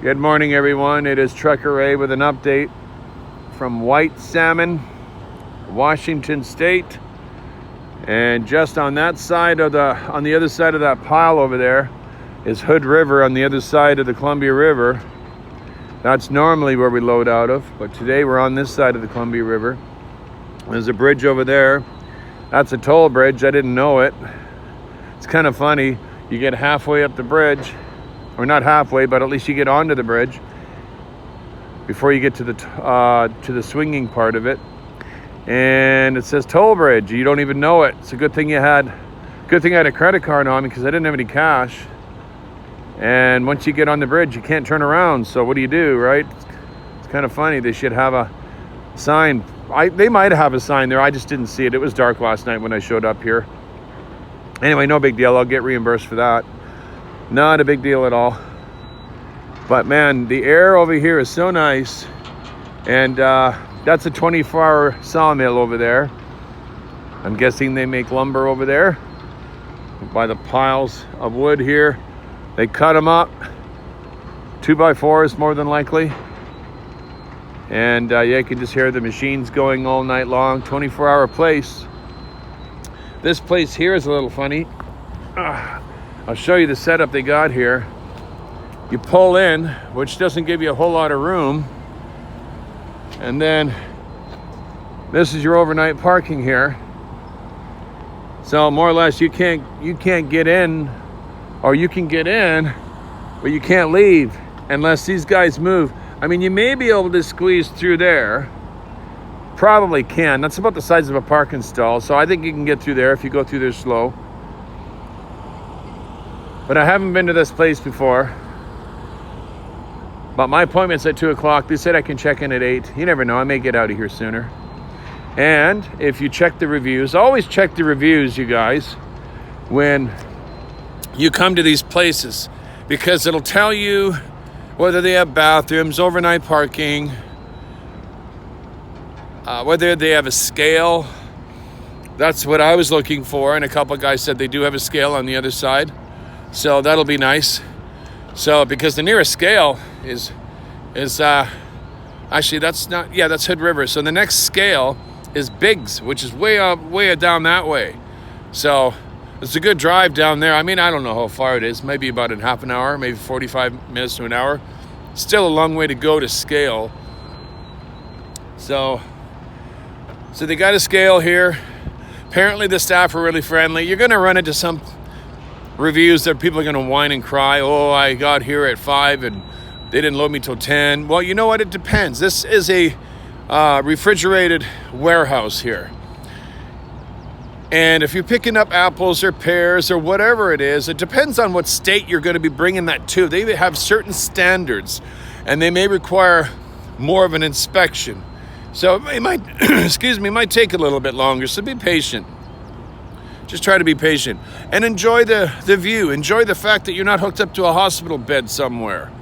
Good morning, everyone. It is Trucker Ray with an update from White Salmon, Washington State. And just on that side of on the other side of that pile over there is Hood River on the other side of the Columbia River. That's normally where we load out of, but today we're on this side of the Columbia River. There's a bridge over there. That's a toll bridge. I didn't know it. It's kind of funny. You get halfway up the bridge, or not halfway, but at least you get onto the bridge before you get to the swinging part of it, and it says toll bridge. You don't even know it. It's a good thing I had a credit card on me because I didn't have any cash. And once you get on the bridge, you can't turn around. So what do you do, right? It's kind of funny. They should have a sign. They might have a sign there. I just didn't see it. It was dark last night when I showed up here. Anyway, no big deal. I'll get reimbursed for that. Not a big deal at all. But man, the air over here is so nice. And that's a 24-hour sawmill over there. I'm guessing they make lumber over there by the piles of wood here. They cut them up, 2x4s more than likely. And yeah, you can just hear the machines going all night long, 24-hour place. This place here is a little funny. I'll show you the setup they got here. You pull in, which doesn't give you a whole lot of room. And then this is your overnight parking here. So more or less you can't get in, or you can get in, but you can't leave unless these guys move. I mean, you may be able to squeeze through there. Probably can. That's about the size of a parking stall. So I think you can get through there if you go through there slow. But I haven't been to this place before. But my appointment's at 2 o'clock. They said I can check in at 8. You never know. I may get out of here sooner. And if you check the reviews, always check the reviews, you guys, when you come to these places, because it'll tell you whether they have bathrooms, overnight parking, whether they have a scale. That's what I was looking for, and a couple of guys said they do have a scale on the other side, so that'll be nice. So because the nearest scale is actually that's Hood River. So the next scale is Biggs, which is way down that way. So it's a good drive down there. I mean, I don't know how far it is. Maybe about a half an hour, maybe 45 minutes to an hour. Still a long way to go to scale. So they got a scale here. Apparently the staff are really friendly. You're going to run into some reviews that people are going to whine and cry. Oh, I got here at 5 and they didn't load me till 10. Well, you know what? It depends. This is a refrigerated warehouse here. And if you're picking up apples or pears or whatever it is, it depends on what state you're going to be bringing that to. They have certain standards, and they may require more of an inspection. So it might, it might take a little bit longer, so be patient. Just try to be patient. And enjoy the view. Enjoy the fact that you're not hooked up to a hospital bed somewhere.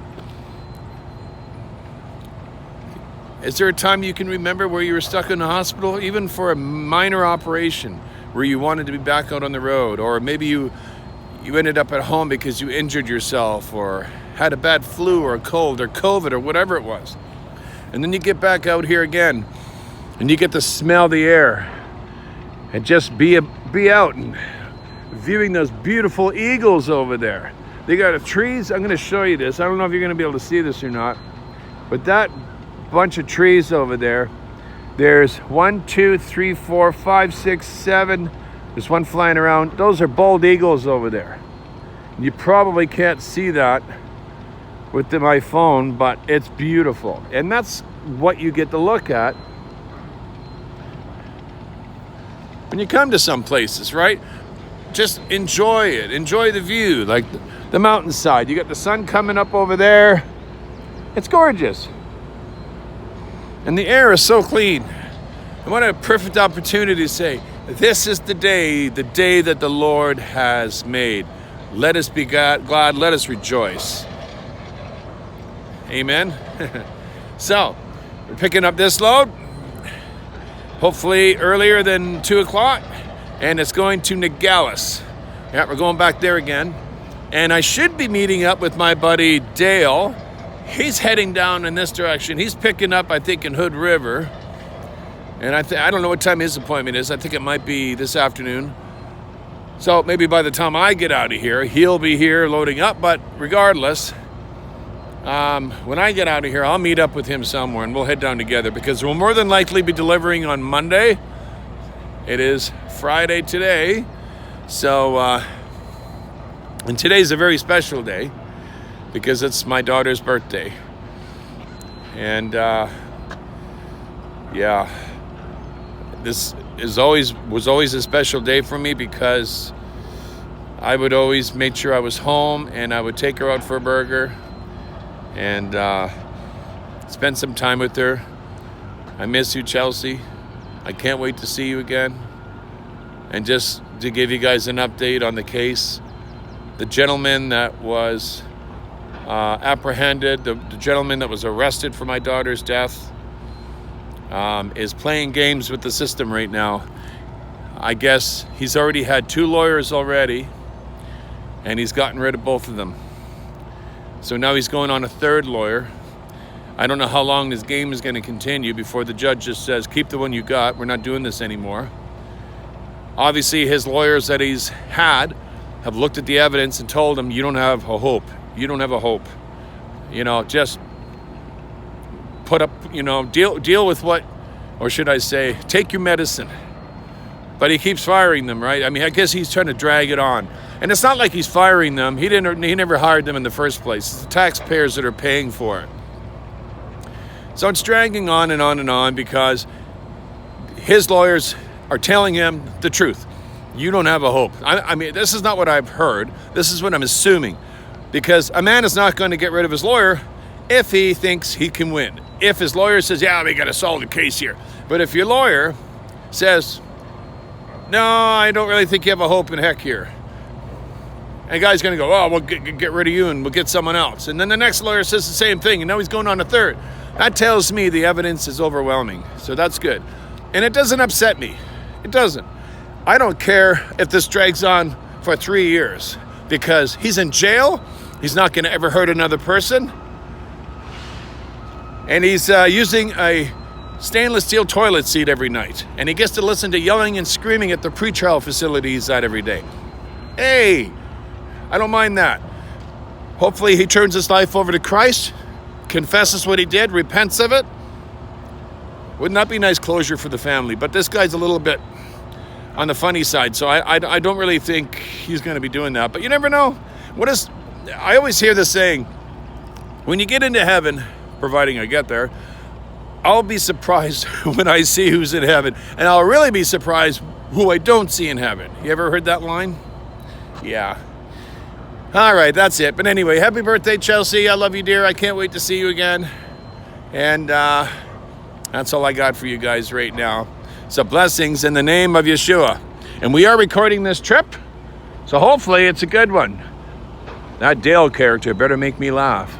Is there a time you can remember where you were stuck in a hospital, even for a minor operation, where you wanted to be back out on the road? Or maybe you ended up at home because you injured yourself or had a bad flu or a cold or COVID or whatever it was. And then you get back out here again and you get to smell the air and just be out and viewing those beautiful eagles over there. They got trees. I'm going to show you this. I don't know if you're going to be able to see this or not, but that bunch of trees over there, there's 1, 2, 3, 4, 5, 6, 7. There's one flying around. Those are bald eagles over there. You probably can't see that with my phone, but it's beautiful. And that's what you get to look at when you come to some places, right? Just enjoy it. Enjoy the view, like the mountainside. You got the sun coming up over there. It's gorgeous. And the air is so clean. And what a perfect opportunity to say, this is the day that the Lord has made. Let us be glad, let us rejoice. Amen. So, we're picking up this load, hopefully earlier than 2 o'clock, and it's going to Nogales. Yeah, we're going back there again. And I should be meeting up with my buddy Dale. he's heading down in this direction. He's picking up, I think, in Hood River. And I don't know what time his appointment is. I think it might be this afternoon. So maybe by the time I get out of here, he'll be here loading up. But regardless, when I get out of here, I'll meet up with him somewhere and we'll head down together, because we'll more than likely be delivering on Monday. It is Friday today. So, and today's a very special day because it's my daughter's birthday. And yeah, this was always a special day for me, because I would always make sure I was home and I would take her out for a burger and spend some time with her. I miss you, Chelsey. I can't wait to see you again. And just to give you guys an update on the case, the gentleman that was apprehended, the gentleman that was arrested for my daughter's death, is playing games with the system right now. I guess he's already had 2 lawyers already, and he's gotten rid of both of them. So now he's going on a 3rd lawyer. I don't know how long this game is going to continue before the judge just says, keep the one you got, we're not doing this anymore. Obviously, his lawyers that he's had have looked at the evidence and told him, you don't have a hope. You don't have a hope. You know, just put up, you know, deal with what, or should I say, take your medicine. But he keeps firing them, right? I mean, I guess he's trying to drag it on. And it's not like he's firing them. He never hired them in the first place. It's the taxpayers that are paying for it. So it's dragging on and on and on, because his lawyers are telling him the truth. You don't have a hope. I mean, this is not what I've heard. This is what I'm assuming. Because a man is not going to get rid of his lawyer if he thinks he can win. If his lawyer says, yeah, we got to solve the case here. But if your lawyer says, no, I don't really think you have a hope in heck here, and the guy's going to go, oh, we'll get rid of you and we'll get someone else. And then the next lawyer says the same thing, and now he's going on a 3rd. That tells me the evidence is overwhelming. So that's good. And it doesn't upset me. It doesn't. I don't care if this drags on for 3 years, because he's in jail. He's not going to ever hurt another person. And he's using a stainless steel toilet seat every night. And he gets to listen to yelling and screaming at the pretrial facility he's at every day. Hey, I don't mind that. Hopefully he turns his life over to Christ, confesses what he did, repents of it. Wouldn't that be nice closure for the family? But this guy's a little bit on the funny side, so I don't really think he's going to be doing that. But you never know. I always hear this saying, when you get into heaven, providing I get there, I'll be surprised when I see who's in heaven, and I'll really be surprised who I don't see in heaven. You ever heard that line? Yeah. All right, that's it. But anyway, happy birthday, Chelsey. I love you, dear. I can't wait to see you again. And that's all I got for you guys right now. So blessings in the name of Yeshua. And we are recording this trip, so hopefully it's a good one. That Dale character better make me laugh.